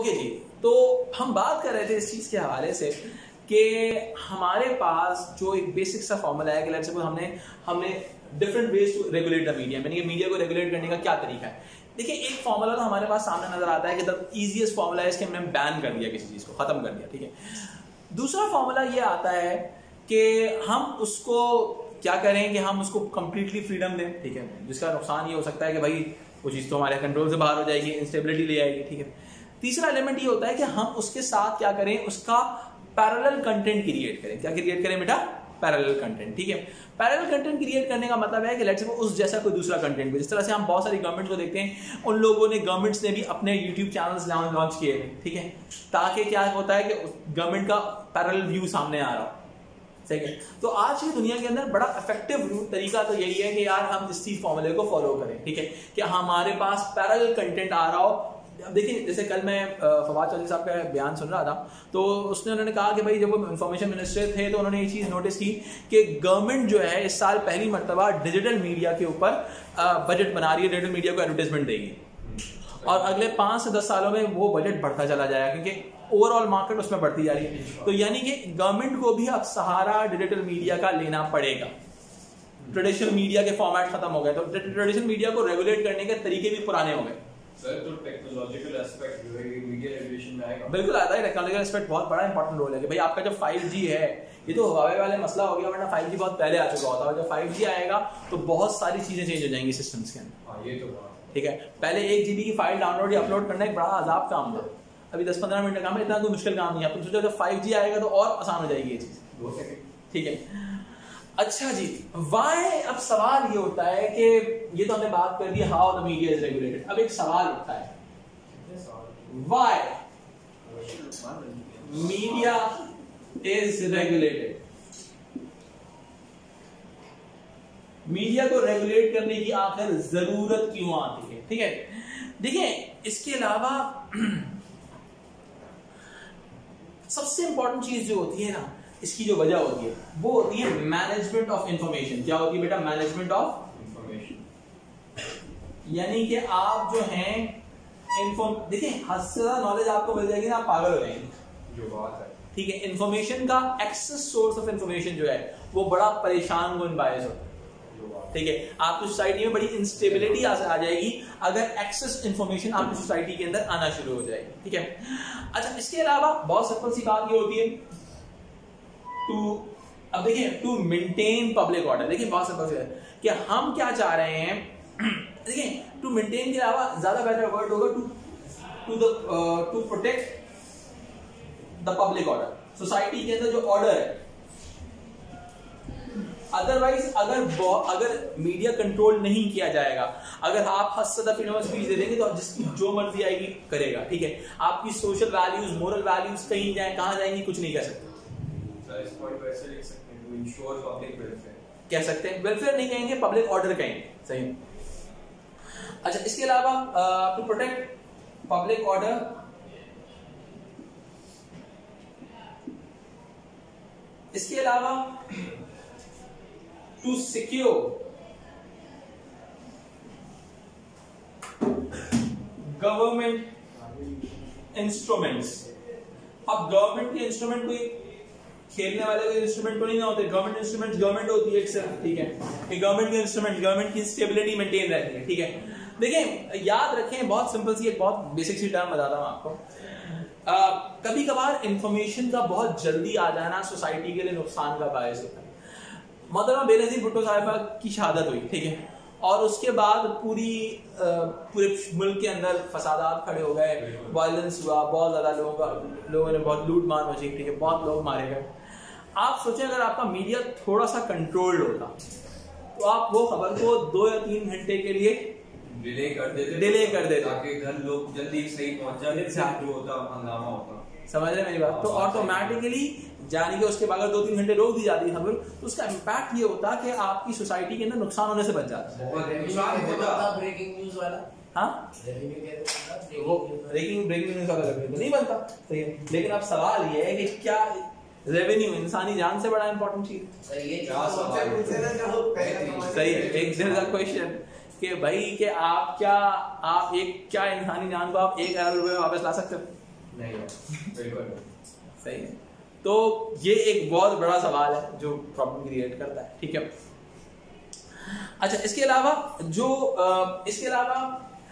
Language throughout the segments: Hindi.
ओके जी, तो हम बात कर रहे थे इस चीज के हवाले से कि हमारे पास जो एक बेसिक सा फॉर्मूला है कि लेट्स सपोज हमने different ways to regulate the media, यानी कि मीडिया को रेगुलेट करने का क्या तरीका है। देखिए, एक फॉर्मूला तो हमारे पास सामने नजर आता है कि द इजीएस्ट फॉर्मूला है कि हमने बैन कर दिया, किसी चीज को खत्म कर दिया, ठीक है। दूसरा फॉर्मूला ये आता है कि हम उसको क्या करें कि हम उसको कंप्लीटली फ्रीडम दें, ठीक है, जिसका नुकसान ये हो सकता है कि भाई वो चीज तो हमारे कंट्रोल से बाहर हो जाएगी, इंस्टेबिलिटी ले आएगी, ठीक है। तीसरा एलिमेंट ये होता है कि हम उसके साथ क्या करें, उसका पैरेलल कंटेंट क्रिएट करें। क्या क्रिएट करें बेटा? पैरेलल कंटेंट, ठीक है। पैरेलल कंटेंट क्रिएट करने का मतलब है कि लेट्स सपोज उस जैसा कोई दूसरा कंटेंट, जिस तरह से हम बहुत सारी गवर्नमेंट्स को देखते हैं, उन लोगों ने गवर्नमेंट्स ने भी अपने यूट्यूब चैनल्स लॉन्च किए हैं, ठीक है, ताकि क्या होता है कि गवर्नमेंट का पैरेलल व्यू सामने आ रहा हो, ठीक है। तो आज की दुनिया के अंदर बड़ा इफेक्टिव तरीका तो यही है कि यार हम इस चीज फॉर्मूले को फॉलो करें, ठीक है, कि हमारे पास पैरेलल कंटेंट आ रहा हो। अब देखिए, जैसे कल मैं फवाद चौधरी साहब का बयान सुन रहा था, तो उन्होंने कहा कि भाई जब वो इंफॉर्मेशन मिनिस्टर थे तो उन्होंने ये चीज नोटिस की कि गवर्नमेंट जो है इस साल पहली मर्तबा डिजिटल मीडिया के ऊपर बजट बना रही है, डिजिटल मीडिया को एडवर्टाइजमेंट देगी, और अगले 5 से 10 सालों में वो बजट बढ़ता चला जाएगा क्योंकि ओवरऑल मार्केट उसमें बढ़ती जा रही है। तो यानी कि गवर्नमेंट को भी अब सहारा डिजिटल मीडिया का लेना पड़ेगा। ट्रेडिशनल मीडिया के फॉर्मेट खत्म हो गए, तो ट्रेडिशनल मीडिया को रेगुलेट करने के तरीके भी पुराने हो गए। सर, तो टेक्नोलॉजिकल एस्पेक्ट जो है मीडिया रेगुलेशन में आएगा। बिल्कुल आता है, टेक्नोलॉजिकल एस्पेक्ट बहुत बड़ा इंपॉर्टेंट रोल है कि भाई आपका जो 5G है, ये तो हवावे वाले मसला हो गया, वरना 5G बहुत पहले आ चुका होता है। जब 5G आएगा तो बहुत सारी चीजें चेंज हो जाएंगी सिस्टम्स के अंदर। हाँ, ये तो बात ठीक है। पहले 1 GB की फाइल डाउनलोड या अपलोड करना एक बड़ा अजाब काम था, अभी 10-15 मिनट का काम है, इतना कोई मुश्किल काम नहीं है। आप सोचो जब 5G आएगा तो और आसान हो जाएगी ये चीज, 2 सेकंड, ठीक है। अच्छा जी, वाई, अब सवाल ये होता है कि ये तो हमने बात कर दी how the media is regulated. अब एक सवाल उठता है, why media is regulated. Media को रेगुलेट करने की आखिर जरूरत क्यों आती है, ठीक है। देखिए, इसके अलावा सबसे इंपॉर्टेंट चीज जो होती है ना, इसकी जो वजह होती है वो होती है मैनेजमेंट ऑफ इंफॉर्मेशन। क्या होती है बेटा? Management of information. यानी कि आप जो हैं देखिए, हद से ज्यादा नॉलेज आपको मिल जाएगी ना, आप पागल हो जाएंगे, जो बात है, ठीक है। इंफॉर्मेशन का एक्सेस, सोर्स ऑफ इंफॉर्मेशन जो है वो बड़ा परेशान गुन बायस होता है, ठीक है। आपकी सोसाइटी में बड़ी इंस्टेबिलिटी आ जाएगी अगर एक्सेस इंफॉर्मेशन आपकी सोसाइटी के अंदर आना शुरू हो जाएगी, ठीक है। अच्छा, इसके अलावा बहुत सिंपल सी बात ये होती है अब देखिए, टू मेंटेन पब्लिक ऑर्डर। देखिए, बहुत सिंपल सी है कि हम क्या चाह रहे हैं। देखिए, टू मेंटेन के अलावा ज्यादा बेटर वर्ड होगा to protect the public order, society के अंदर जो ऑर्डर है। अदरवाइज अगर मीडिया कंट्रोल नहीं किया जाएगा, अगर आप हद से ज्यादा फ्रीडम ऑफ स्पीच दे देंगे तो जिसकी जो मर्जी आएगी करेगा, ठीक है। आपकी सोशल वैल्यूज, मोरल वैल्यूज कहीं जाए, कहां जाएंगी, कुछ नहीं कह सकते। सर, इस पॉइंट वैसे लिख सकते हैं, टू इंश्योर पब्लिक वेलफेयर कह सकते हैं, वेलफेयर नहीं कहेंगे, पब्लिक ऑर्डर कहेंगे, सही। अच्छा, इसके अलावा टू प्रोटेक्ट पब्लिक ऑर्डर, इसके अलावा टू सिक्योर गवर्नमेंट इंस्ट्रूमेंट्स। अब गवर्नमेंट के इंस्ट्रूमेंट कोई खेलने वाले के इंस्ट्रूमेंट तो नहीं होते, गवर्नमेंट इंस्ट्रूमेंट गवर्नमेंट होती है एक सिर्फ, ठीक है, कि गवर्नमेंट के इंस्ट्रूमेंट, गवर्नमेंट की स्टेबिलिटी मेंटेन रहती है, ठीक है। देखिए, याद रखें, बहुत सिंपल सी, एक बहुत बेसिक सी टर्म बताता हूं आपको। कभी कभार इंफॉर्मेशन का बहुत जल्दी आ जाना सोसाइटी के लिए नुकसान का बायस होता है। मोहतरमा बेनजीर भुट्टो साहिबा की शहादत हुई, ठीक है, और उसके बाद पूरे मुल्क के अंदर फसादात खड़े हो गए, वायलेंस हुआ, बहुत ज्यादा लोगों ने बहुत लूट मार मची, ठीक है, बहुत लोग मारे गए। आप सोचें अगर आपका मीडिया थोड़ा सा कंट्रोल्ड होता तो आप वो खबर को 2 या 3 घंटे के लिए डिले कर देते ताकि घर लोग जल्दी सही पहुंच जाते, जो होता हंगामा होता। समझ रहे मेरी बात? तो ऑटोमेटिकली जाने के उसके बाद 2-3 घंटे रोक दी जाती खबर, तो उसका इम्पैक्ट ये होता कि आपकी सोसाइटी के अंदर नुकसान होने से बच जाता है। ब्रेकिंग न्यूज वाला, हाँ, वो ब्रेकिंग न्यूज वाला नहीं बनता, सही है। लेकिन अब सवाल ये है कि क्या रेवेन्यू इंसानी जान से बड़ा इंपॉर्टेंट चीज? सही है, एक क्वेश्चन कि भाई कि आप क्या इंसानी जान को आप 1 अरब रुपए में वापस ला सकते हो? नहीं है, बिल्कुल नहीं। सही है। तो ये एक बहुत बड़ा सवाल है जो प्रॉब्लम क्रिएट करता है, ठीक है। अच्छा, इसके अलावा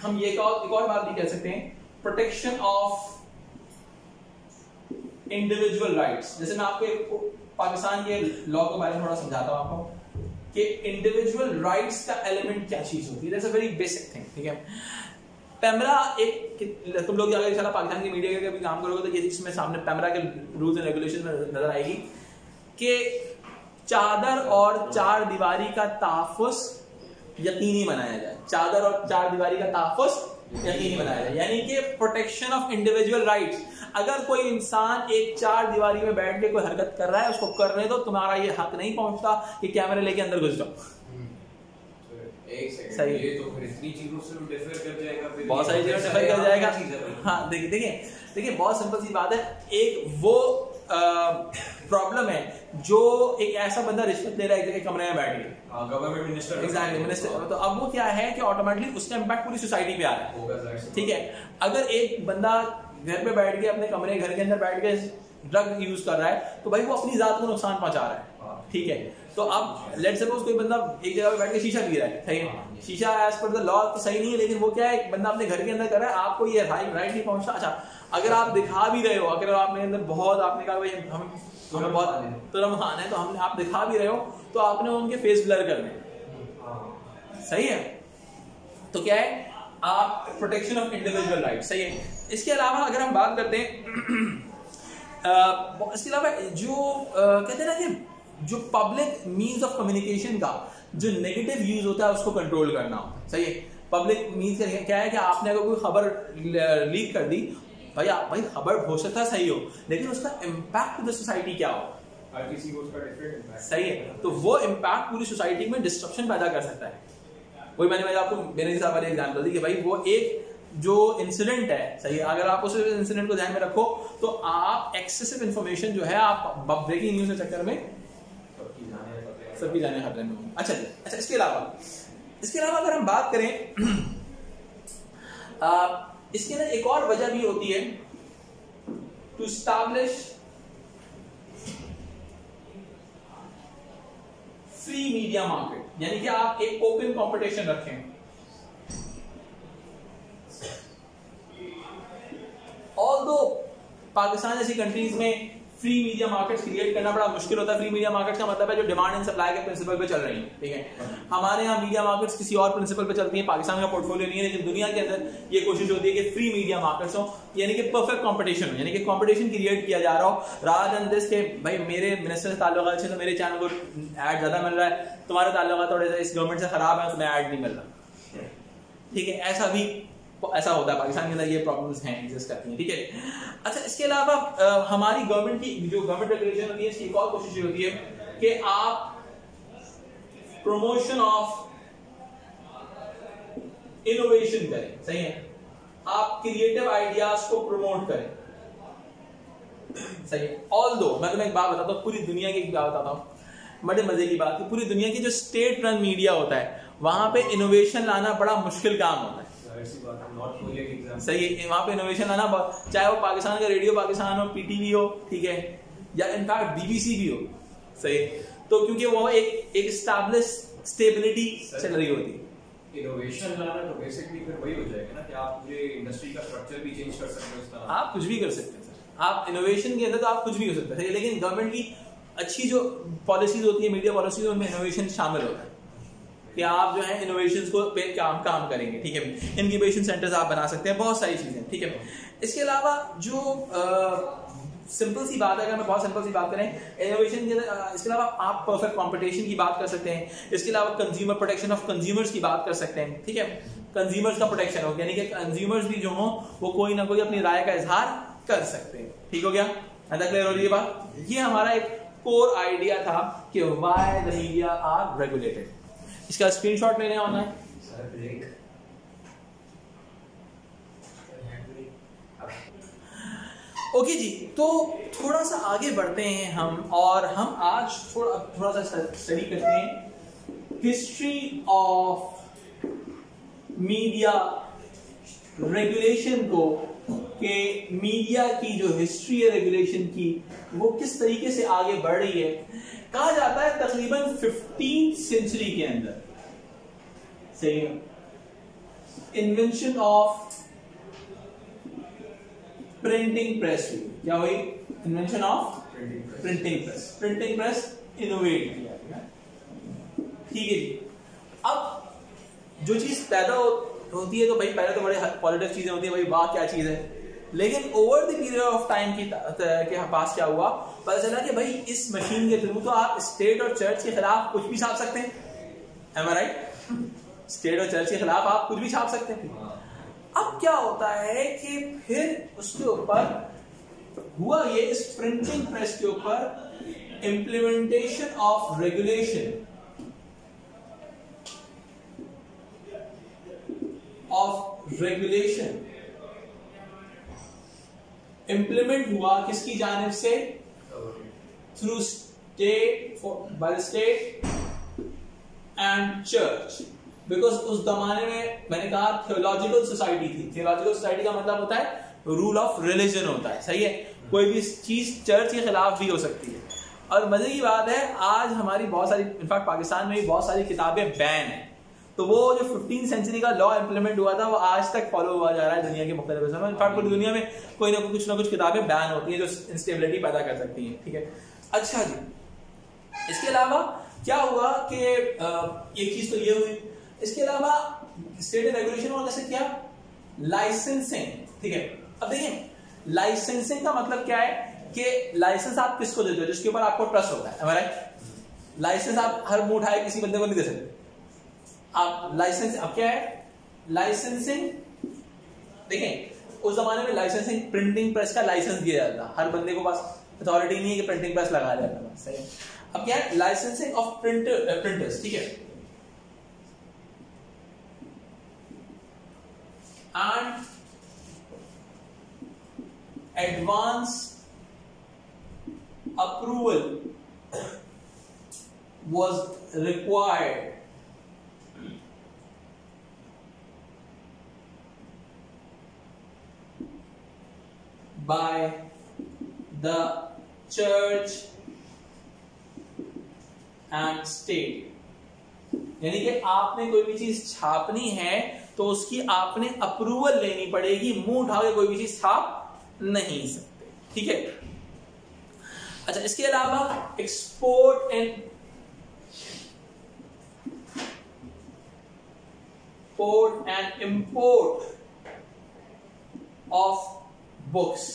हम ये एक और बात भी कह सकते हैं, प्रोटेक्शन ऑफ इंडिविजुअल राइट्स। जैसे मैं आपको एक पाकिस्तान के लॉ के बारे में थोड़ा समझाता हूं आपको कि इंडिविजुअल राइट्स का एलिमेंट क्या चीज होती है। That's a very basic thing, ठीक है। पैमरा एक, तुम लोग अगर इंशाल्लाह पाकिस्तान की मीडिया के भी काम करोगे तो ये इसमें सामने पैमरा के रूल्स एंड रेगुलेशन में नजर आएगी कि चादर और चार दीवारी का तहफ़्फ़ुज़ यकीनी बनाया जाए। चादर और चार दीवारी का तहफ़्फ़ुज़ यकीनी बनाया जाए, यानी कि प्रोटेक्शन ऑफ इंडिविजुअल राइट्स। अगर कोई इंसान एक चार दीवारी में बैठ के कोई हरकत कर रहा है, उसको करने दो, तुम्हारा ये हक नहीं पहुंचता कि कैमरे लेके अंदर घुस जाओ। एक सेकंड, सही, ये तो फिर इतनी चीजों से डिफर कर जाएगा, फिर बहुत सारी चीजों डिफर कर जाएगा। हाँ, देखिए बहुत सिंपल सी बात है। एक वो प्रॉब्लम है जो एक ऐसा बंदा रिश्वत ले रहा है एक कमरे में बैठ के, गवर्नमेंट मिनिस्टर, एग्जैक्टली मिनिस्टर, तो अब वो क्या है कि ऑटोमेटिकली उसका इम्पैक्ट पूरी सोसाइटी पे आ रहा है, ठीक है। अगर एक बंदा घर पे बैठ के अपने कमरे घर के अंदर बैठ के ड्रग यूज कर रहा है तो भाई वो अपनी जात को नुकसान पहुंचा रहा है, ठीक है। तो अब लेट्स सपोज कोई बंदा एक जगह पे बैठ के शीशा पी रहा है, सही है, शीशा एज पर द लॉ तो सही नहीं है, लेकिन वो क्या है, बंदा अपने घर के अंदर कर रहा है, आपको ये राइट नहीं पहुंचता। अच्छा, अगर आप दिखा भी रहे हो, अगर आपने अंदर बहुत, आपने कहा भाई हमें बहुत तुरम खाना है, तो हमने आप दिखा भी रहे हो तो आपने उनके फेस ब्लर करने, सही है। तो क्या है, आप प्रोटेक्शन ऑफ इंडिविजुअल राइट, सही है। इसके अलावा अगर हम बात करते हैं इसके अलावा जो कहते हैं ना कि जो पब्लिक मीन्स ऑफ कम्युनिकेशन का जो नेगेटिव यूज होता है उसको कंट्रोल करना होता है, सही है। पब्लिक मीन्स क्या है कि आपने अगर कोई खबर लीक कर दी, भाई खबर हो सकता है सही हो, लेकिन उसका इम्पैक्ट टू द सोसाइटी क्या हो, हर किसी को उसका डिफरेंट इम्पैक्ट, सही है। तो वो इम्पैक्ट पूरी सोसाइटी में डिस्ट्रप्शन पैदा कर सकता है। वही मैंने आपको मेरे हिसाब वाली एग्जाम्पल दी कि भाई वो एक जो इंसिडेंट है, सही है, अगर आप उस इंसिडेंट को ध्यान में रखो तो आप एक्सेसिव इंफॉर्मेशन जो है आप ब्रेकिंग न्यूज के चक्कर में सबकी जाने खतरे में होंगे। अच्छा, इसके अलावा अगर हम बात करें इसके अंदर एक और वजह भी होती है, to establish free media market, यानी कि आप एक ओपन कंपटीशन रखें। ऑल्दो पाकिस्तान जैसी कंट्रीज में फ्री मीडिया मार्केट्स क्रिएट करना बड़ा मुश्किल होता है। फ्री मीडिया मार्केट्स का मतलब है जो डिमांड एंड सप्लाई के प्रिंसिपल पे चल रही है, ठीक है। हमारे यहाँ मीडिया मार्केट्स किसी और प्रिंसिपल पे चलती है, पाकिस्तान का पोर्टफोलियो नहीं है, लेकिन दुनिया के अंदर ये कोशिश होती है कि फ्री मीडिया मार्केट्स हो, यानी कि परफेक्ट कंपटीशन हो, यानी कि कंपटीशन क्रिएट किया जा रहा हो। रादर देन दिस के भाई मेरे मिनिस्टर से ताल्लुकात है तो मेरे चैनल को ऐड ज्यादा मिल रहा है, तुम्हारे ताल्लुकात थोड़े से इस गवर्नमेंट से खराब है, तुम्हें ऐड नहीं मिल रहा, ठीक है। ऐसा होता है पाकिस्तान के अंदर, ये प्रॉब्लम्स हैं, एग्जिस्ट करती हैं, ठीक है। अच्छा, इसके अलावा हमारी गवर्नमेंट की जो गवर्नमेंट रेगुलेशन होती है, इसकी एक और कोशिश होती है कि आप प्रमोशन ऑफ इनोवेशन करें, सही है, आप क्रिएटिव आइडियाज को प्रमोट करें, सही है। ऑल्दो मैं तुम्हें एक बात बताता हूँ, पूरी दुनिया की एक बात बताता हूँ, बड़े मजे की बात है, पूरी दुनिया की जो स्टेट रन मीडिया होता है वहां पे इनोवेशन लाना बड़ा मुश्किल काम होता है, सही है। वहां पे इनोवेशन लाना, चाहे वो पाकिस्तान का रेडियो पाकिस्तान हो, पीटीवी हो, ठीक है, या इनफैक्ट बीबीसी भी हो, सही है। तो क्योंकि वो एक एस्टैब्लिश स्टेबिलिटी चल रही होती है। इनोवेशन लाना तो बेसिकली फिर वही हो जाएगा ना कि आप पूरे इंडस्ट्री का स्ट्रक्चर भी चेंज कर सकते हो, इस तरह आप कुछ भी कर सकते हैं सर, आप इनोवेशन के अंदर तो आप कुछ भी हो सकते हैं, लेकिन गवर्नमेंट की अच्छी जो पॉलिसीज होती है, मीडिया पॉलिसीज, उनमें इनोवेशन शामिल होता है कि आप जो है इनोवेशंस को पे काम करेंगे, ठीक है। इनक्यूबेशन सेंटर्स आप बना सकते हैं, बहुत सारी चीजें, ठीक है। इसके अलावा जो सिंपल सी बात है, अगर मैं बहुत सिंपल सी बात करें इनोवेशन के, इसके अलावा आप परफेक्ट कंपटीशन की बात कर सकते हैं। इसके अलावा कंज्यूमर प्रोटेक्शन ऑफ कंज्यूमर्स की बात कर सकते हैं, ठीक है। कंज्यूमर्स का प्रोटेक्शन हो, यानी कि कंज्यूमर्स भी जो हो वो कोई ना कोई अपनी राय का इजहार कर सकते हैं, ठीक हो गया, क्लियर हो रही है बात। ये हमारा एक कोर आइडिया था कि why the media are regulated. इसका स्क्रीनशॉट लेने आना है। ओके जी, तो थोड़ा सा आगे बढ़ते हैं हम, और हम आज थोड़ा सा स्टडी करते हैं हिस्ट्री ऑफ मीडिया रेगुलेशन को कि मीडिया की जो हिस्ट्री है रेगुलेशन की वो किस तरीके से आगे बढ़ रही है। कहा जाता है तकरीबन 15th सेंचुरी के अंदर सही इन्वेंशन ऑफ प्रिंटिंग प्रेस हुई। क्या हुई? Invention of printing press innovate किया गया। ठीक है जी। अब जो चीज पैदा होती है तो भाई पहले तो बड़े पॉजिटिव चीजें होती है, भाई वाह क्या चीज है, लेकिन over the period of time के पास क्या हुआ, पता चला कि भाई इस मशीन के थ्रू तो आप स्टेट और चर्च के खिलाफ कुछ भी छाप सकते हैं। Am I right? स्टेट और चर्च के खिलाफ आप कुछ भी छाप सकते हैं। अब क्या होता है कि फिर उसके ऊपर हुआ ये, इस प्रिंटिंग प्रेस के ऊपर इंप्लीमेंटेशन ऑफ रेगुलेशन इंप्लीमेंट हुआ किसकी जानिब से? Through state, by the state and church. Because उस जमाने में मैंने कहा थियोलॉजिकल सोसाइटी थी। थियोलॉजिकल सोसाइटी का मतलब होता है रूल ऑफ रिलीजन होता है, सही है। कोई भी चीज चर्च के खिलाफ भी हो सकती है। और मजे की बात है आज हमारी बहुत सारी, इनफैक्ट पाकिस्तान में भी बहुत सारी किताबें बैन है। तो वो जो 15th सेंचुरी का लॉ इंप्लीमेंट हुआ था वो आज तक फॉलो हुआ जा रहा है दुनिया के मुख्तलिफ हिस्सों में। इनफैक्ट पूरी दुनिया में कोई ना कुछ किताबें बैन होती हैं जो इंस्टेबिलिटी पैदा कर सकती हैं। ठीक है, अच्छा जी। इसके अलावा क्या हुआ कि एक चीज तो ये हुई, इसके अलावा स्टेट रेगुलेशन और जैसे क्या लाइसेंसिंग। ठीक है, अब देखिए लाइसेंसिंग का मतलब क्या है कि लाइसेंस आप किसको देते हो? जिसके ऊपर आपको ट्रस्ट होता है, राइट। लाइसेंस आप हर मुंह उठाए किसी बंदे को नहीं दे सकते आप। लाइसेंस अब क्या है? लाइसेंसिंग, देखें उस जमाने में लाइसेंसिंग प्रिंटिंग प्रेस का लाइसेंस दिया जाता था। हर बंदे को पास अथॉरिटी नहीं है कि प्रिंटिंग प्रेस लगाया जाता था, सही है। अब क्या है? Licensing of printers. ठीक है, and advance approval was required by the church and state। यानी कि आपने कोई भी चीज छापनी है तो उसकी आपने अप्रूवल लेनी पड़ेगी, मुंह उठा के कोई भी चीज छाप नहीं सकते। ठीक है, अच्छा। इसके अलावा export and import of books.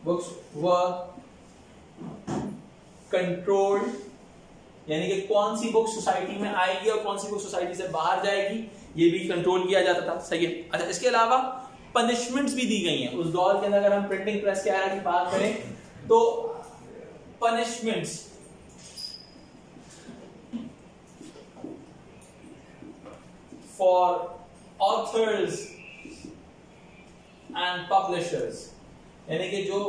Books were controlled, यानी कि कौन सी बुक सोसाइटी में आएगी और कौन सी बुक सोसाइटी से बाहर जाएगी ये भी कंट्रोल किया जाता था, सही है। अच्छा, इसके अलावा पनिशमेंट्स भी दी गई हैं उस दौर के अंदर। अगर हम प्रिंटिंग प्रेस के एरा की बात करें तो punishments for authors and publishers, यानी कि जो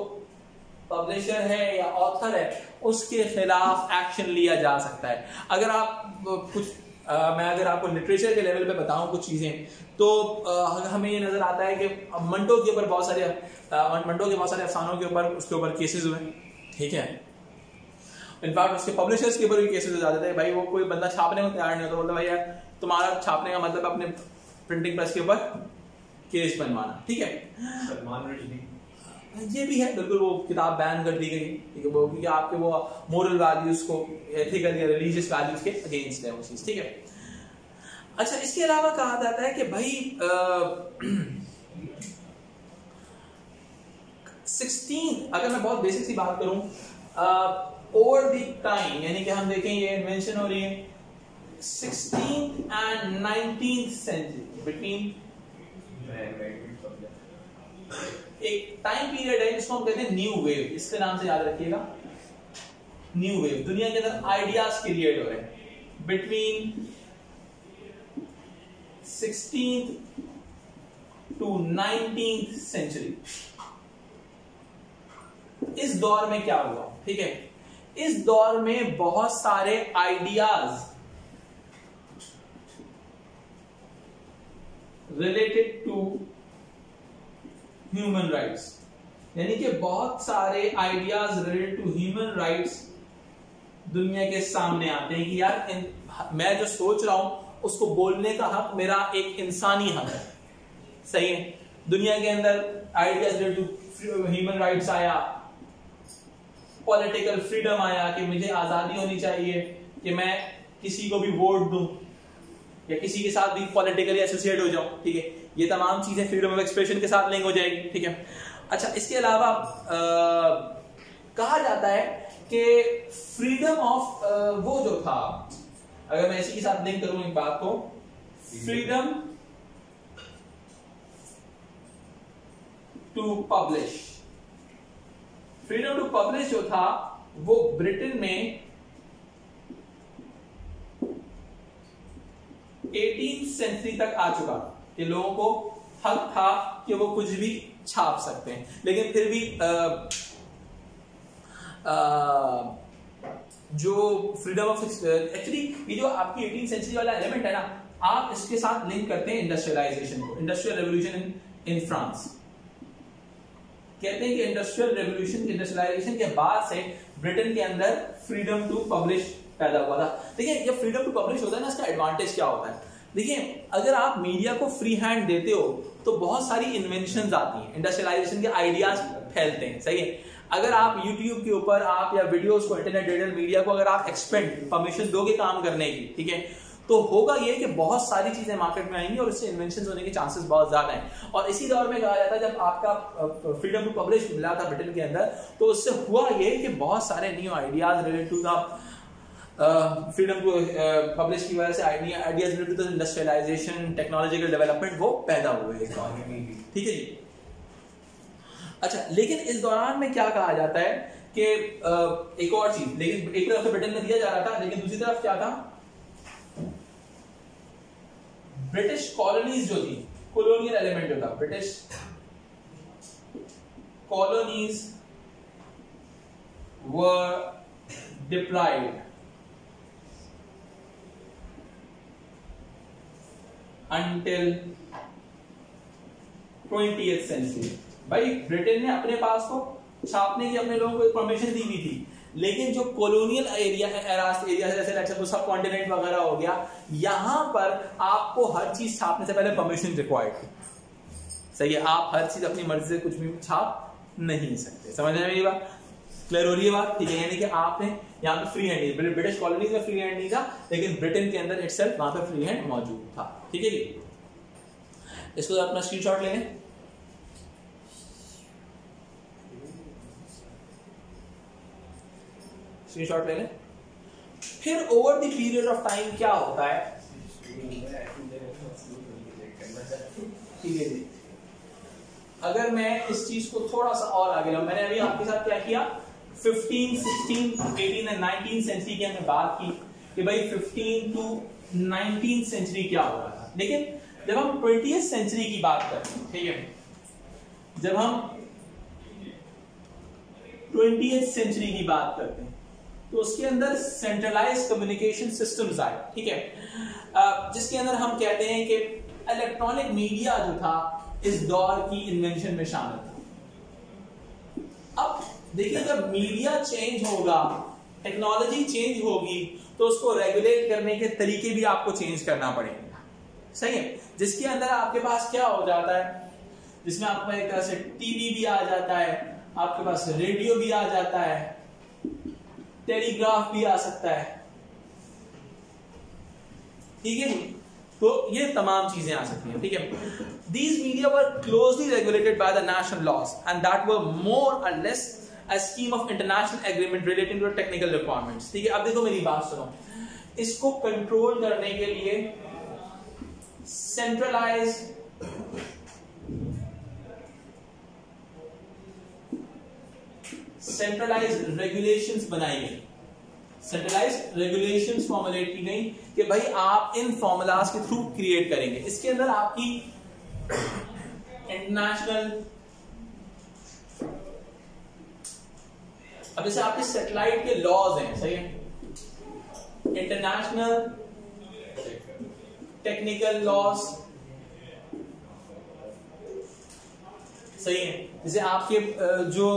पब्लिशर है या ऑथर है उसके खिलाफ एक्शन लिया जा सकता है। अगर आप कुछ मैं अगर आपको लिटरेचर के लेवल पे बताऊं कुछ चीजें तो हमें ये नजर आता है कि मंटो के ऊपर बहुत सारे अफसानों के ऊपर उसके ऊपर केसेस हुए, ठीक है। इनफैक्ट उसके पब्लिशर्स के ऊपर भी केसेस हो जाते थे। भाई वो कोई बंदा छापने को तैयार नहीं होता, बोलता भाई यार तुम्हारा छापने का मतलब अपने प्रिंटिंग प्रेस के ऊपर केस बनवाना, ठीक है। सलमान रुश्दी ये भी है, बिल्कुल वो किताब बैन कर दी गई, ठीक है, वो क्योंकि आपके वो मोरल वैल्यूज को, एथिकल या रिलीजियस वैल्यूज के अगेंस्ट है वो चीज, ठीक है। अच्छा, इसके अलावा कहा जाता है कि भाई 16 अगर मैं बहुत बेसिक सी बात करूं ओवर द टाइम, यानी कि हम देखें ये इन्वेंशन हो रही है 16th and 19th century between, एक टाइम पीरियड है जिसको हम कहते हैं न्यू वेव, इसके नाम से याद रखिएगा, न्यू वेव। दुनिया के अंदर आइडियाज क्रिएट हो रहे हैं between 16th to 19th century. इस दौर में क्या हुआ, ठीक है, इस दौर में बहुत सारे ideas related to human rights, यानी कि बहुत सारे ideas related to human rights दुनिया के सामने आते हैं कि यार मैं जो सोच रहा हूं उसको बोलने का हक मेरा एक इंसानी हक है। सही है, दुनिया के अंदर ideas related to human rights आया, पॉलिटिकल फ्रीडम आया कि मुझे आजादी होनी चाहिए कि मैं किसी को भी वोट दूं या किसी के साथ भी पॉलिटिकली एसोसिएट हो जाऊं। ठीक है, ये तमाम चीजें फ्रीडम ऑफ एक्सप्रेशन के साथ लिंक हो जाएगी। ठीक है, अच्छा इसके अलावा कहा जाता है कि फ्रीडम ऑफ वो जो था, अगर मैं इसी के साथ लिंक करूं एक बात को, freedom to publish, freedom to publish जो था वो ब्रिटेन में 18th सेंचुरी तक आ चुका कि लोगों को हक था कि वो कुछ भी छाप सकते हैं, लेकिन फिर भी जो फ्रीडम ऑफ एक्चुअली ये जो आपकी 18th सेंचुरी वाला एलिमेंट है ना, आप इसके साथ लिंक करते हैं इंडस्ट्रियलाइजेशन को, इंडस्ट्रियल रेवोल्यूशन इन फ्रांस। कहते हैं कि इंडस्ट्रियल रेवोल्यूशन, इंडस्ट्रियलाइजेशन के बाद से ब्रिटेन के अंदर फ्रीडम टू पब्लिश पैदा हुआ था। देखिए जब फ्रीडम टू पब्लिश होता है ना, इसका एडवांटेज क्या होता है, देखिए अगर आप मीडिया को फ्री हैंड देते हो तो बहुत सारी इन्वेंशंस आती हैं, इंडस्ट्रियलाइजेशन के आइडियाज फैलते हैं। सही है, अगर आप यूट्यूब के ऊपर आप या वीडियोस को, इंटरनेट डिजिटल मीडिया को अगर आप एक्सपेंड परमिशन दोगे काम करने की, ठीक है, तो होगा ये कि बहुत सारी चीजें मार्केट में आएंगी और इससे इन्वेंशंस होने के चांसेस बहुत ज्यादा हैं। और इसी दौर में कहा जाता है जब आपका फ्रीडम टू पब्लिश मिला था ब्रिटेन के अंदर, तो उससे हुआ ये कि बहुत सारे new ideas related to the freedom to publish की वजह से ideas related to the industrialization, technological development वो पैदा हुए इस दौर में। ठीक है जी, अच्छा लेकिन इस दौरान में क्या कहा जाता है कि एक और चीज, लेकिन एक तरफ तो ब्रिटेन में दिया जा रहा था, लेकिन दूसरी तरफ क्या था, ब्रिटिश कॉलोनीज जो थी, कॉलोनियल एलिमेंट जो था, ब्रिटिश कॉलोनीज वर डिप्राइव्ड until 20th सेंचुरी। भाई ब्रिटेन ने अपने पास को छापने की अपने लोगों को परमिशन दी हुई थी, लेकिन जो कॉलोनियल एरिया जैसे सब कॉन्टिनेंट वगैरह हो गया, यहां पर आपको हर चीज छापने से पहले परमिशन रिक्वायर्ड थी। सही है, आप हर चीज अपनी मर्जी से कुछ भी छाप नहीं सकते। समझ में मेरी बात क्लियर हो रही है बात? ठीक है, यानी कि आपने यहाँ पे फ्री हैंड, ब्रिटिश कॉलोनीज में फ्री हैंड नहीं था, लेकिन ब्रिटेन के अंदर इटसेल्फ वहां पे फ्री हैंड मौजूद था। ठीक है जी, इसको अपना स्क्रीनशॉट ले लें। स्क्रीनशॉट ले लें। फिर over the period of time क्या होता है, ठीक है जी, अगर मैं इस चीज को थोड़ा सा और आगे लाऊं, मैंने अभी आपके साथ क्या किया, 15, 16, 18 और 19 सेंचुरी की हमने बात की कि भाई 15 to 19 सेंचुरी क्या हो रहा था, लेकिन जब हम 20th सेंचुरी की बात करते हैं, ठीक है, जब हम 20th सेंचुरी की बात करते हैं तो उसके अंदर सेंट्रलाइज्ड कम्युनिकेशन सिस्टम्स आए। ठीक है, जिसके अंदर हम कहते हैं कि इलेक्ट्रॉनिक मीडिया जो था इस दौर की इन्वेंशन में शामिल था। अब देखिए जब मीडिया चेंज होगा, टेक्नोलॉजी चेंज होगी, तो उसको रेगुलेट करने के तरीके भी आपको चेंज करना पड़ेगा। सही है, जिसके अंदर आपके पास क्या हो जाता है, जिसमें आपको एक तरह से टीवी भी आ जाता है, आपके पास रेडियो भी आ जाता है, टेलीग्राफ भी आ सकता है। ठीक है जी, तो ये तमाम चीजें आ सकती हैं। ठीक है, these media were closely regulated by the national laws and that were more or less a scheme of international agreement relating to technical requirements। ठीक है, अब देखो मेरी बात सुनो, इसको कंट्रोल करने के लिए सेंट्रलाइज्ड रेगुलेशंस बनाई गई, सेंट्रलाइज्ड रेगुलेशंस फॉर्मुलेट की गई कि भाई आप इन फॉर्मूलाज के थ्रू क्रिएट करेंगे। इसके अंदर आपकी इंटरनेशनल, अब जैसे आपके सैटेलाइट के लॉज हैं, सही है, इंटरनेशनल टेक्निकल लॉज, सही है। जैसे आपके जो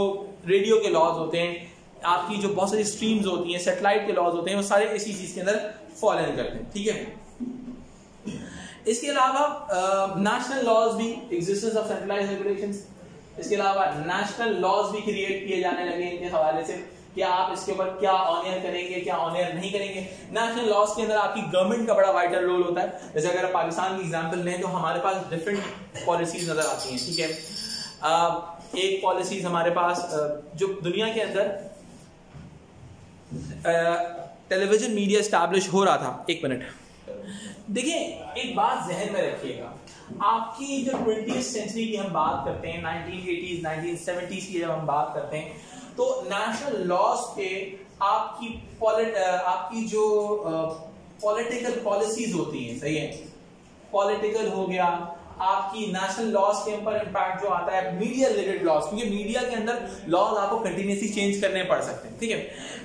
रेडियो के लॉज होते हैं, आपकी जो बहुत सारी स्ट्रीम्स होती हैं, सैटेलाइट के लॉज होते हैं, वो सारे इसी चीज के अंदर फॉलो इन करते हैं, ठीक है। इसके अलावा नेशनल लॉज भी, एग्जिस्टेंस ऑफ सेंट्रलाइज्ड रेगुलेशंस, इसके अलावा नेशनल लॉज भी क्रिएट किए जाने लगे इनके हवाले से कि आप इसके ऊपर क्या ऑनियर करेंगे, क्या ऑनियर नहीं करेंगे। नेशनल लॉज के अंदर आपकी गवर्नमेंट का बड़ा वाइटल रोल होता है। जैसे अगर आप पाकिस्तान की एग्जांपल लें तो हमारे पास डिफरेंट पॉलिसीज नजर आती हैं, ठीक है। एक पॉलिसीज हमारे पास जो दुनिया के अंदर टेलीविजन मीडिया एस्टैब्लिश हो रहा था। एक मिनट देखिए, एक बात जहन में रखिएगा, आपकी जो 20th सेंचुरी की हम बात करते हैं, 1980s 1970s की जब हम बात करते हैं, तो नेशनल लॉज पे आपकी जो पॉलिटिकल पॉलिसीज होती हैं, सही है, पॉलिटिकल हो गया, आपकी नेशनल लॉज के ऊपर इंपैक्ट जो आता है मीडिया रिलेटेड लॉज, क्योंकि मीडिया के अंदर लॉज आपको कंटिन्यूसली चेंज करने पड़ सकते हैं, ठीक है।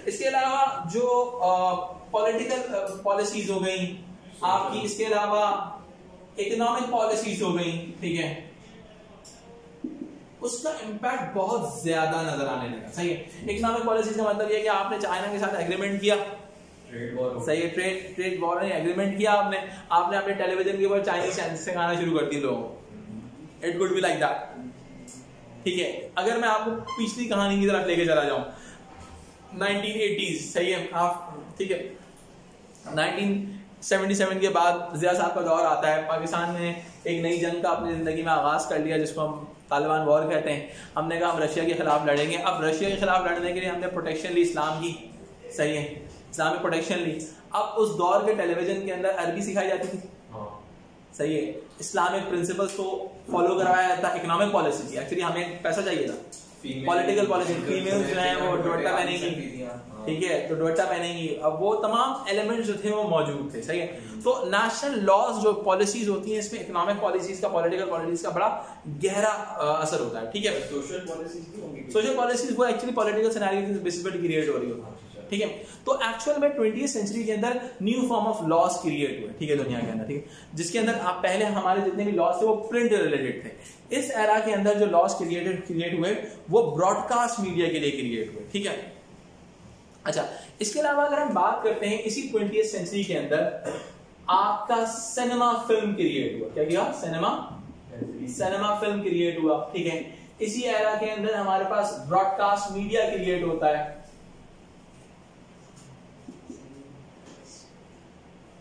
इसके अलावा जो पॉलिटिकल पॉलिसीज हो गई आपकी, इसके अलावा इकोनॉमिक पॉलिसीज हो गई, ठीक है, उसका इंपैक्ट बहुत ज्यादा नजर आने लगा, सही है। इकोनॉमिक पॉलिसीज का मतलब यह कि आपने चाइना के साथ एग्रीमेंट किया, सही है, ट्रेड वॉर ने एग्रीमेंट किया, आपने अपने टेलीविजन के ऊपर चाइनीज चैनल से गाना शुरू कर दिया लोगों। It could be like that, ठीक है। अगर मैं आपको पिछली कहानी की तरफ लेके चला जाऊं, 1980s, सही है आप, ठीक है, 1977 के बाद जिया साहब का दौर आता है, पाकिस्तान ने एक नई जंग का अपनी जिंदगी में आगाज कर लिया जिसको हम तालिबान वॉर कहते हैं। हमने कहा हम रशिया के खिलाफ लड़ेंगे। अब रशिया के खिलाफ लड़ने के लिए हमने प्रोटेक्शन ली इस्लाम की, सही है, इस्लामिक प्रोटेक्शन ली। अब उस दौर के टेलीविजन के अंदर अरबी सिखाई जाती थी, सही है, इस्लामिक प्रिंसिपल्स को फॉलो करवाया जाता, इकोनॉमिक पॉलिसी थी, एक्चुअली हमें पैसा चाहिए था, पॉलिटिकल पॉलिसी, फीमेल्स जो है वो दुपट्टा पहनेंगी, ठीक है, तो दुपट्टा पहनेंगी, अब वो तमाम एलिमेंट्स जो थे वो मौजूद थे, सही है। तो नेशनल लॉज जो पॉलिसीज होती हैं, इसमें इकोनॉमिक पॉलिसीज का, पॉलिटिकल पॉलिसीज का बड़ा गहरा असर होता है, ठीक है। सोशल पॉलिसीज वो एक्चुअली पॉलिटिकल सिनेरियो के बेसिस पर क्रिएट हो रही होती है, ठीक है। तो एक्चुअल में 20th सेंचुरी के अंदर new form of laws create हुए, ठीक है, दुनिया के अंदर, ठीक है, जिसके अंदर आप पहले हमारे जितने भी लॉज थे वो प्रिंट रिलेटेड थे। इस एरा के अंदर जो लॉज क्रिएट हुए वो ब्रॉडकास्ट मीडिया के लिए क्रिएट हुए, ठीक है। अच्छा, इसके अलावा अगर हम बात करते हैं इसी 20th सेंचुरी के अंदर आपका सिनेमा फिल्म क्रिएट हुआ। क्या किया? सिनेमा फिल्म क्रिएट हुआ, ठीक है। इसी एरा के अंदर हमारे पास ब्रॉडकास्ट मीडिया क्रिएट होता है,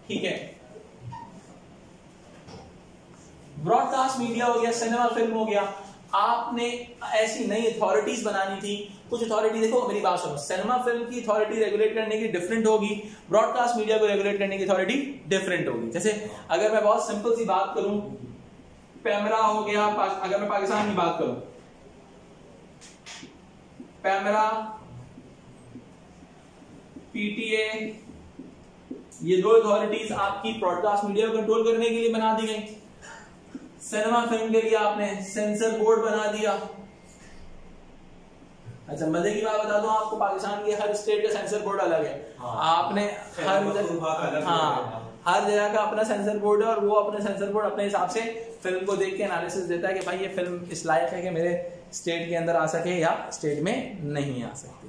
ठीक है। ब्रॉडकास्ट मीडिया हो गया, सिनेमा फिल्म हो गया। आपने ऐसी नई अथॉरिटीज बनानी थी, कुछ अथॉरिटी, देखो मेरी बात सुनो, सिनेमा फिल्म की अथॉरिटी रेगुलेट करने की डिफरेंट होगी, ब्रॉडकास्ट मीडिया को रेगुलेट करने की अथॉरिटी डिफरेंट होगी। जैसे अगर मैं बहुत सिंपल सी बात करूं, पैमरा हो गया, अगर मैं पाकिस्तान की बात करूं, पैमरा, पीटीए, ये दो अथॉरिटीज आपकी ब्रॉडकास्ट मीडिया को कंट्रोल करने के लिए बना दी गई। सिनेमा फिल्म के लिए आपने सेंसर बोर्ड बना दिया। अच्छा, मजे की बात बता दूं आपको, पाकिस्तान के हर स्टेट का सेंसर बोर्ड अलग है। आपने हर जगह का अपना सेंसर बोर्ड है, और वो अपने सेंसर बोर्ड अपने हिसाब से फिल्म को देख के एनालिसिस देता है कि भाई ये फिल्म इस लायक है कि मेरे स्टेट के अंदर आ सके या स्टेट में नहीं आ सकती,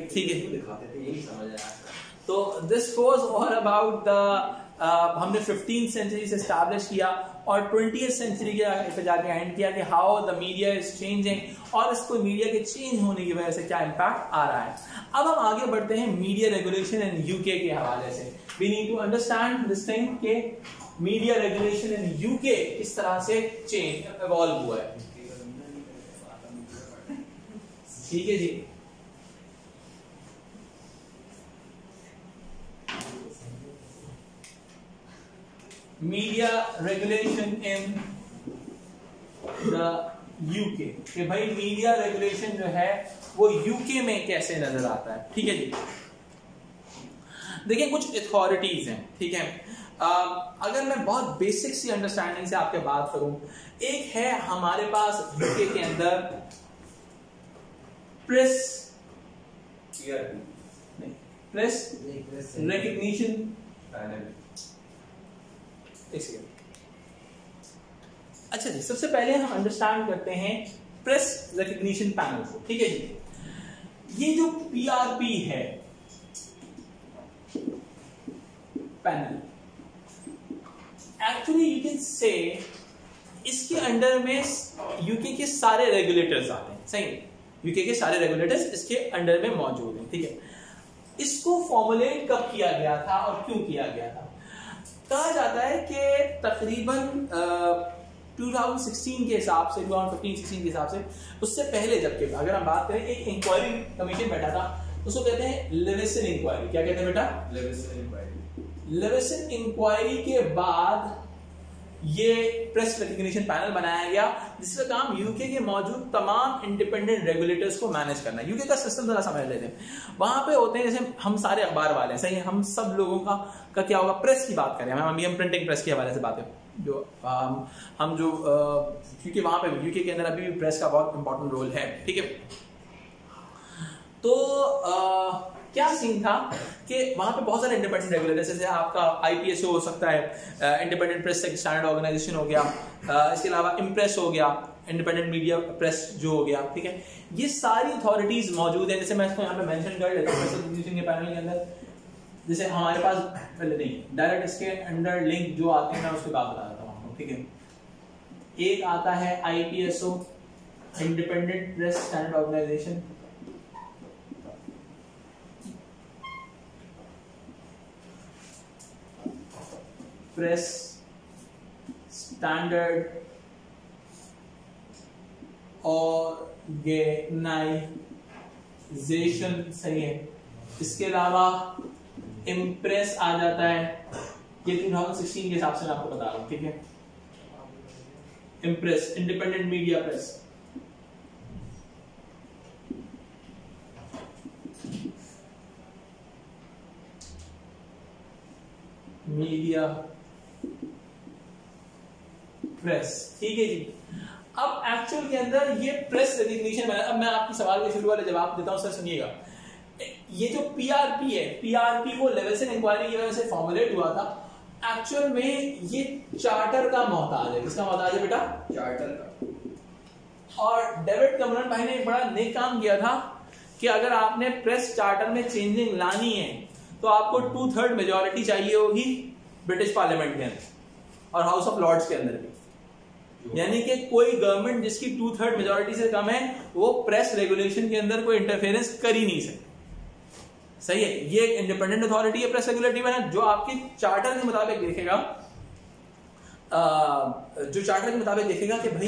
ठीक है, दिखाते थे, यही समझ आया। तो this was all about the हमने 15th सेंचुरी से एस्टैब्लिश किया और 20th सेंचुरी के जाके एंड किया कि how the media is changing और इसको मीडिया के चेंज होने की वजह से क्या इंपैक्ट आ रहा है। अब हम आगे बढ़ते हैं मीडिया रेगुलेशन इन यूके के हवाले से। We need to understand this thing के मीडिया रेगुलेशन इन यूके किस तरह से चेंज इवॉल्व हुआ है, ठीक है जी। Media regulation in the UK, कि भाई मीडिया रेगुलेशन जो है वो यूके में कैसे नजर आता है, ठीक है जी। देखिए कुछ अथॉरिटीज हैं, ठीक है। अगर मैं बहुत बेसिक सी अंडरस्टैंडिंग से आपके बात करूं, एक है हमारे पास यूके के अंदर प्रेस रिकग्निशन, अच्छा जी, सबसे पहले हम अंडरस्टैंड करते हैं प्रेस रिकग्निशन पैनल को। ठीक है जी, ये जो पीआरपी है panel, actually you can say इसके अंडर में यूके के सारे रेगुलेटर्स आते हैं। सही है, यूके के सारे रेगुलेटर्स इसके अंडर में मौजूद हैं। ठीक है, इसको फॉर्मुलेट कब किया गया था और क्यों किया गया था? कहा जाता है कि तकरीबन 2016 के हिसाब से, 2015-16 के हिसाब से, उससे पहले जबकि अगर हम बात करें, एक इंक्वायरी कमीशन बैठा था, उसको कहते हैं लेविसन इंक्वायरी। क्या कहते हैं बेटा? लेविसन इंक्वायरी। लेविसन इंक्वायरी के बाद ये प्रेस रिकग्निशन पैनल बनाया गया, जिसका काम यूके के मौजूद तमाम इंडिपेंडेंट रेगुलेटर्स को मैनेज करना है। यूके का सिस्टम जरा समझ लेते हैं। वहां पे होते हैं, जैसे हम सारे अखबार वाले हैं, सही है, हम सब लोगों का क्या होगा, प्रेस की बात करें, हम प्रिंटिंग प्रेस के हवाले से बातें जो हम जो क्योंकि वहां पे यूके के अंदर अभी भी प्रेस का बहुत इंपॉर्टेंट रोल है। ठीक है, तो क्या सीन था कि वहां पे बहुत सारे इंडिपेंडेंट रेगुलेटर्स, जैसे आपका आईपीएसओ हो सकता है, इंडिपेंडेंट प्रेस स्टैंडर्ड ऑर्गेनाइजेशन हो गया, इसके अलावा इम्प्रेस हो गया, इंडिपेंडेंट मीडिया प्रेस जो हो गया। ठीक है, ये सारी अथॉरिटीज मौजूद है। जैसे मैं इसको यहाँ पे मेंशन कर लेता हूँ के पैनल के अंदर, जैसे हमारे पास पहले नहीं डायरेक्ट इसके अंडर लिंक जो आते हैं, मैं उसके बाद बता देता हूँ। ठीक है, एक आता है IPSO, independent press standard organisation, press standard organisation, सही है। इसके अलावा इम्प्रेस आ जाता है, ये 2016 के हिसाब से मैं आपको बता रहा हूं। ठीक है, impress independent media press, media press. ठीक है जी, अब एक्चुअल के अंदर ये प्रेस रिकग्निशन, अब मैं आपके सवाल के शुरू वाले जवाब देता हूं, सर सुनिएगा। ये जो पीआरपी है, पीआरपी को लेविसन इंक्वायरी की वजह से फॉर्मुलेट हुआ था। एक्चुअल में ये चार्टर का मोहताज है। किसका मोहताज है बेटा? चार्टर का। और डेविड कैमरन भाई ने एक बड़ा नेक काम किया था कि अगर आपने प्रेस चार्टर में चेंजिंग लानी है तो आपको 2/3 मेजॉरिटी चाहिए होगी ब्रिटिश पार्लियामेंट के अंदर और हाउस ऑफ लॉर्ड्स के अंदर भी। यानी कि कोई गवर्नमेंट जिसकी 2/3 मेजॉरिटी से कम है, वो प्रेस रेगुलेशन के अंदर कोई इंटरफेरेंस कर ही नहीं सकती। सही है, ये इंडिपेंडेंट अथॉरिटी है प्रेस रेगुलेटरी में, जो आपके चार्टर के मुताबिक देखेगा, जो चार्टर के मुताबिक देखेगा कि भाई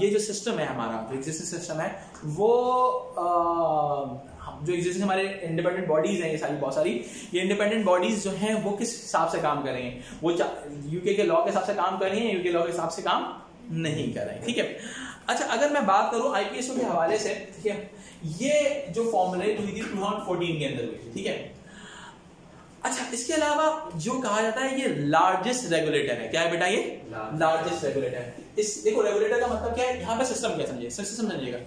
ये जो सिस्टम है हमारा, जो एग्जिस्टिंग सिस्टम है, वो जो एग्जिस्टिंग हमारे इंडिपेंडेंट बॉडीज हैं, ये सारी बहुत सारी ये इंडिपेंडेंट बॉडीज जो हैं वो किस हिसाब से काम कर रही हैं, वो यूके के लॉ के हिसाब से काम कर रही हैं, यूके लॉ के हिसाब से काम नहीं कर रहे हैं। ठीक है, अच्छा अगर मैं बात करूं आईपीएसओ के हवाले से, ठीक है, ये जो फॉर्मुलेट हुई थी 2014 के अंदर हुई थी। ठीक है, अच्छा इसके अलावा जो कहा जाता है ये लार्जेस्ट रेगुलेटर है। क्या है बेटा? ये लार्जेस्ट रेगुलेटर है। इस देखो रेगुलेटर का मतलब क्या है, यहाँ पे सिस्टम क्या समझिए, सिस्टम समझिएगा।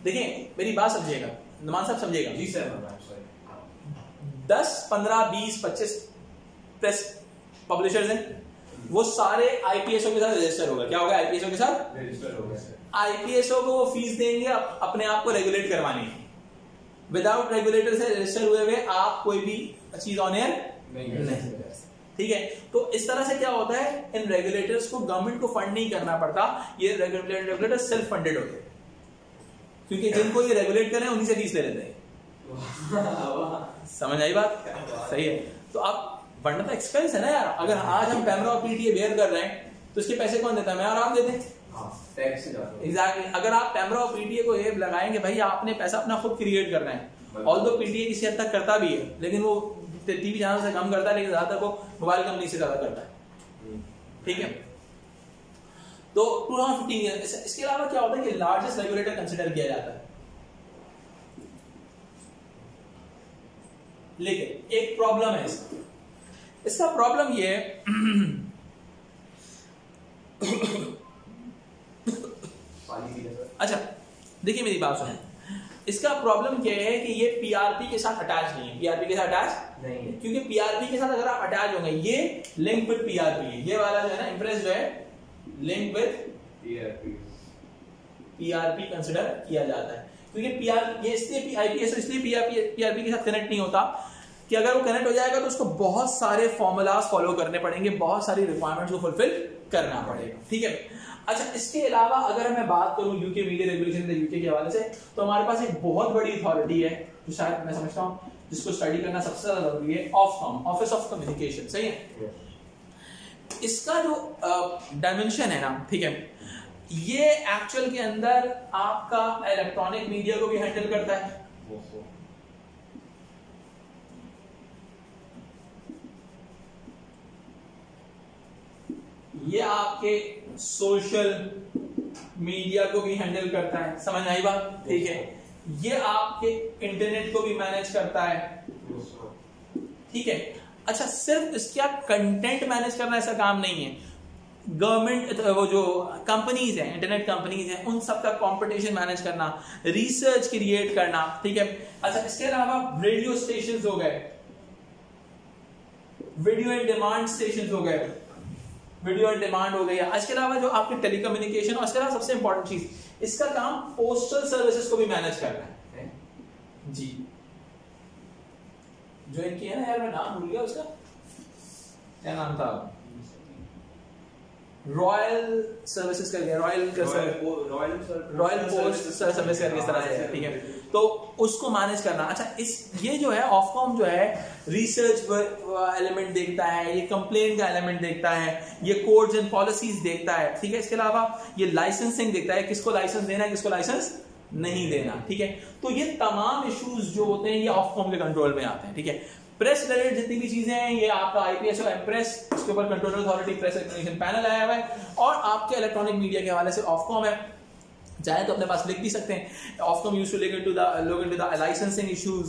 देखिए मेरी बात समझिएगा, नुमान साहब समझिएगा। जी सर। 10, 15, 20, 25 प्रेस पब्लिशर्स हैं, वो सारे आईपीएसओ के साथ रजिस्टर होगा। क्या होगा? आईपीएसओ के साथ रजिस्टर होगा। आईपीएसओ को वो फीस देंगे अपने आप को रेगुलेट करवाने की। विदाउट रेगुलेटर से रजिस्टर हुए हुए आप कोई भी चीज ऑन एयर नहीं। ठीक है, तो इस तरह से क्या होता है, इन रेगुलेटर्स को गवर्नमेंट को फंड नहीं करना पड़ता, ये रेगुलेटर सेल्फ फंडेड होते हैं, क्योंकि जिनको ये रेगुलेट करें उन्हीं से फीस ले लेते हैं। समझ आई बात? सही है। तो आप वरना तो एक्सपेंस है ना यार। अगर आज हम कैमरा और पीटीए बेयर कर रहे हैं तो इसके पैसे कौन देता है? मैं और आप देते हैं। एग्जैक्टली। अगर आप कैमरा और पीटीए को ये लगाएंगे भाई आपने पैसा अपना खुद क्रिएट करना है, ऑल्दो पीटीए किसी हद तक करता भी है, लेकिन वो टीवी चैनल से कम करता है, लेकिन ज्यादातर वो मोबाइल कंपनी से ज्यादा करता है। ठीक है, तो 2015 इसके अलावा क्या होता है कि लार्जेस्ट रेगुलेटर कंसिडर किया जाता है। लेकिन एक प्रॉब्लम है इसका प्रॉब्लम ये है अच्छा देखिए मेरी बात सुने, इसका प्रॉब्लम क्या है कि ये पीआरपी के साथ अटैच नहीं है। पीआरपी के साथ अटैच नहीं है, क्योंकि पीआरपी के साथ अगर आप अटैच होंगे, ये लिंक विद पीआरपी है, ये वाला जो है ना इम्प्रेस जो है लिंक विद पीआरपी कंसिडर किया जाता है, क्योंकि ये इसलिए आईपीएस इसलिए पीआरपी के साथ कनेक्ट नहीं होता कि अगर वो कनेक्ट हो जाएगा तो उसको बहुत सारे फॉर्मूलाज फॉलो करने पड़ेंगे, बहुत सारी रिक्वायरमेंट्स को फुलफिल करना पड़ेगा, ठीक है। अच्छा, इसके अलावा अगर मैं बात करूं यूके मीडिया रेगुलेशन यूके के हवाले से, तो हमारे पास एक बहुत बड़ी अथॉरिटी है जो शायद मैं समझता हूं जिसको स्टडी करना सबसे ज्यादा जरूरी है, ऑफकॉम, ऑफिस ऑफ कम्युनिकेशन, सही है। इसका जो डायमेंशन है ना, ठीक है, ये एक्चुअल के अंदर आपका इलेक्ट्रॉनिक मीडिया को भी हैंडल करता है, ये आपके सोशल मीडिया को भी हैंडल करता है, समझ आई बात, ठीक है। ये आपके इंटरनेट को भी मैनेज करता है, ठीक है। अच्छा, सिर्फ इसका कंटेंट मैनेज करना ऐसा काम नहीं है, गवर्नमेंट वो जो कंपनीज हैं, इंटरनेट कंपनीज हैं, उन सब का कंपटीशन मैनेज करना, रिसर्च क्रिएट करना, ठीक है। अच्छा, इसके अलावा रेडियो स्टेशंस हो गए, वीडियो एंड डिमांड स्टेशंस हो गए, वीडियो एंड डिमांड हो गई है। इसके अलावा जो आपके टेलीकम्युनिकेशन, और इसके अलावा सबसे इंपॉर्टेंट चीज, इसका काम पोस्टल सर्विसेज को भी मैनेज करना है जी। जो इनकी है ना यार, मैं नाम भूल गया उसका, क्या नाम था, रॉयल सर्विसेज कर गया, रॉयल पोस्ट सर्विस करके इस तरह से, ठीक है। तो उसको मैनेज करना। अच्छा, ये जो है ऑफकॉम जो है रिसर्च एलिमेंट देखता है, ये कंप्लेन का एलिमेंट देखता है, ये कोड्स एंड पॉलिसीज देखता है, ठीक है। इसके अलावा ये लाइसेंसिंग देखता है, किसको लाइसेंस देना है, किसको लाइसेंस नहीं देना, ठीक है। तो ये तमाम इश्यूज जो होते हैं ये ऑफकॉम के कंट्रोल में आते हैं, ठीक है। प्रेस रिलेटेड जितनी भी चीजें हैं, ये आपका आईपीएस और एमप्रेस, इसके ऊपर controller authority press regulation panel आया हुआ है, और आपके इलेक्ट्रॉनिक मीडिया के हवाले से ऑफकॉम है, चाहे तो अपने पास लिख भी सकते हैं। Ofcom used to look into the licensing issues,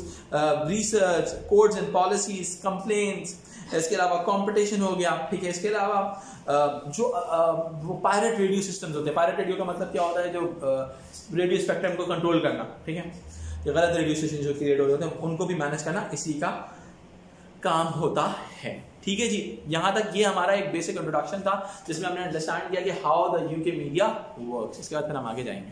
research, codes and policies, complaints, इसके अलावा कंपटीशन हो गया, ठीक है। इसके अलावा जो वो पायरेट रेडियो सिस्टम्स होते हैं, पायरेट रेडियो का मतलब क्या होता है, जो रेडियो स्पेक्ट्रम को कंट्रोल करना, ठीक है, जो गलत रेडियो स्टेशन जो क्रिएट हो रहे होते हैं उनको भी मैनेज करना इसी का काम होता है, ठीक है जी। यहां तक ये हमारा एक बेसिक इंट्रोडक्शन था जिसमें हमने अंडरस्टैंड किया कि how the UK media works. इसके बाद फिर हम आगे जाएंगे।